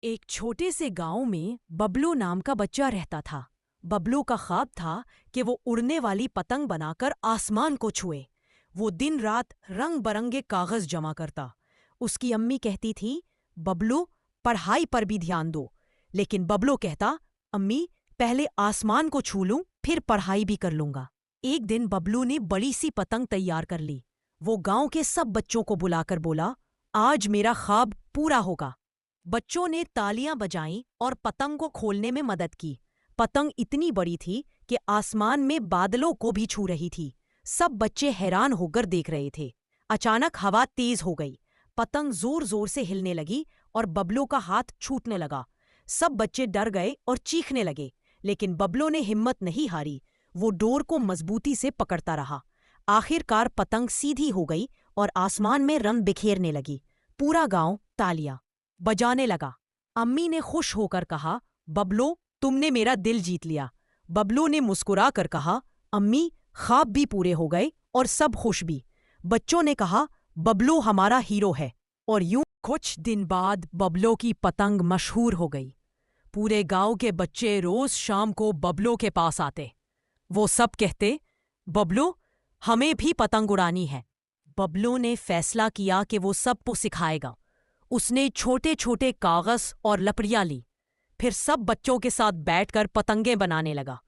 एक छोटे से गांव में बबलू नाम का बच्चा रहता था। बबलू का ख्वाब था कि वो उड़ने वाली पतंग बनाकर आसमान को छुए। वो दिन रात रंग बरंगे कागज जमा करता। उसकी अम्मी कहती थी, बबलू, पढ़ाई पर भी ध्यान दो। लेकिन बबलू कहता, अम्मी, पहले आसमान को छू लूं, फिर पढ़ाई भी कर लूंगा। एक दिन बबलू ने बड़ी सी पतंग तैयार कर ली। वो गांव के सब बच्चों को बुलाकर बोला, आज मेरा ख्वाब पूरा होगा। बच्चों ने तालियां बजाईं और पतंग को खोलने में मदद की। पतंग इतनी बड़ी थी कि आसमान में बादलों को भी छू रही थी। सब बच्चे हैरान होकर देख रहे थे। अचानक हवा तेज हो गई। पतंग जोर जोर से हिलने लगी और बबलू का हाथ छूटने लगा। सब बच्चे डर गए और चीखने लगे, लेकिन बबलू ने हिम्मत नहीं हारी। वो डोर को मजबूती से पकड़ता रहा। आखिरकार पतंग सीधी हो गई और आसमान में रंग बिखेरने लगी। पूरा गांव तालियां बजाने लगा। अम्मी ने खुश होकर कहा, बबलू, तुमने मेरा दिल जीत लिया। बबलू ने मुस्कुरा कर कहा, अम्मी, ख्वाब भी पूरे हो गए और सब खुश भी। बच्चों ने कहा, बबलू हमारा हीरो है। और यूं कुछ दिन बाद बबलू की पतंग मशहूर हो गई। पूरे गांव के बच्चे रोज शाम को बबलू के पास आते। वो सब कहते, बबलू, हमें भी पतंग उड़ानी है। बबलू ने फैसला किया कि वो सबको सिखाएगा। उसने छोटे छोटे कागज और लकड़ियां ली। फिर सब बच्चों के साथ बैठकर पतंगें बनाने लगा।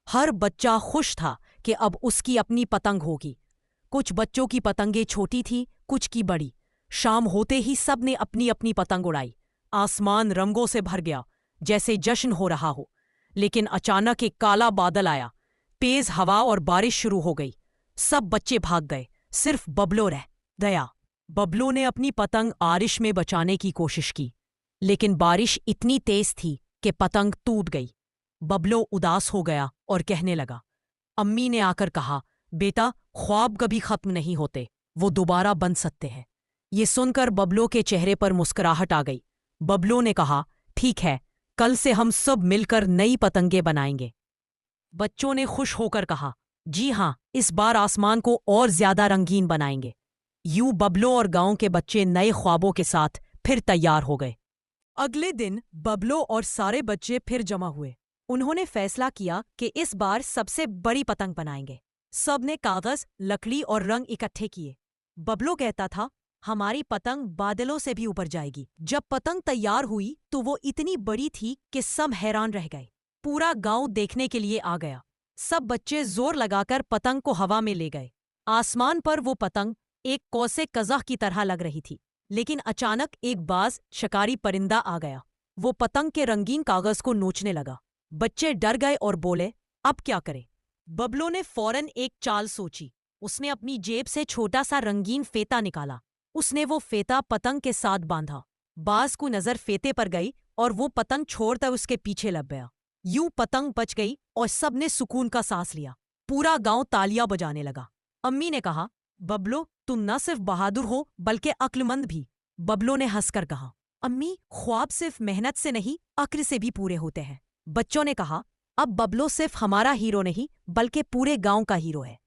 हर बच्चा खुश था कि अब उसकी अपनी पतंग होगी। कुछ बच्चों की पतंगें छोटी थी, कुछ की बड़ी। शाम होते ही सब ने अपनी अपनी पतंग उड़ाई। आसमान रंगों से भर गया, जैसे जश्न हो रहा हो। लेकिन अचानक एक काला बादल आया। तेज हवा और बारिश शुरू हो गई। सब बच्चे भाग गए, सिर्फ बबलू रह गया। बबलू ने अपनी पतंग बारिश में बचाने की कोशिश की, लेकिन बारिश इतनी तेज थी कि पतंग टूट गई। बबलू उदास हो गया और कहने लगा। अम्मी ने आकर कहा, बेटा, ख्वाब कभी खत्म नहीं होते, वो दोबारा बन सकते हैं। ये सुनकर बबलू के चेहरे पर मुस्कुराहट आ गई। बबलू ने कहा, ठीक है, कल से हम सब मिलकर नई पतंगें बनाएंगे। बच्चों ने खुश होकर कहा, जी हाँ, इस बार आसमान को और ज्यादा रंगीन बनाएंगे। यूं बबलू और गांव के बच्चे नए ख्वाबों के साथ फिर तैयार हो गए। अगले दिन बबलू और सारे बच्चे फिर जमा हुए। उन्होंने फैसला किया कि इस बार सबसे बड़ी पतंग बनाएंगे। सब ने कागज, लकड़ी और रंग इकट्ठे किए। बबलू कहता था, हमारी पतंग बादलों से भी ऊपर जाएगी। जब पतंग तैयार हुई तो वो इतनी बड़ी थी कि सब हैरान रह गए। पूरा गांव देखने के लिए आ गया। सब बच्चे जोर लगाकर पतंग को हवा में ले गए। आसमान पर वो पतंग एक कौसे कज़ाह की तरह लग रही थी। लेकिन अचानक एक बाज शिकारी परिंदा आ गया। वो पतंग के रंगीन कागज को नोचने लगा। बच्चे डर गए और बोले, अब क्या करें? बबलू ने फौरन एक चाल सोची। उसने अपनी जेब से छोटा सा रंगीन फेता निकाला। उसने वो फेता पतंग के साथ बांधा। बाज को नजर फेते पर गई और वो पतंग छोड़कर उसके पीछे लग गया। यूं पतंग बच गई और सबने सुकून का सांस लिया। पूरा गांव तालियां बजाने लगा। अम्मी ने कहा, बबलू, तुम न सिर्फ बहादुर हो बल्कि अक्लमंद भी। बबलू ने हंसकर कहा, अम्मी, ख्वाब सिर्फ मेहनत से नहीं, अक्ल से भी पूरे होते हैं। बच्चों ने कहा, अब बबलू सिर्फ हमारा हीरो नहीं बल्कि पूरे गांव का हीरो है।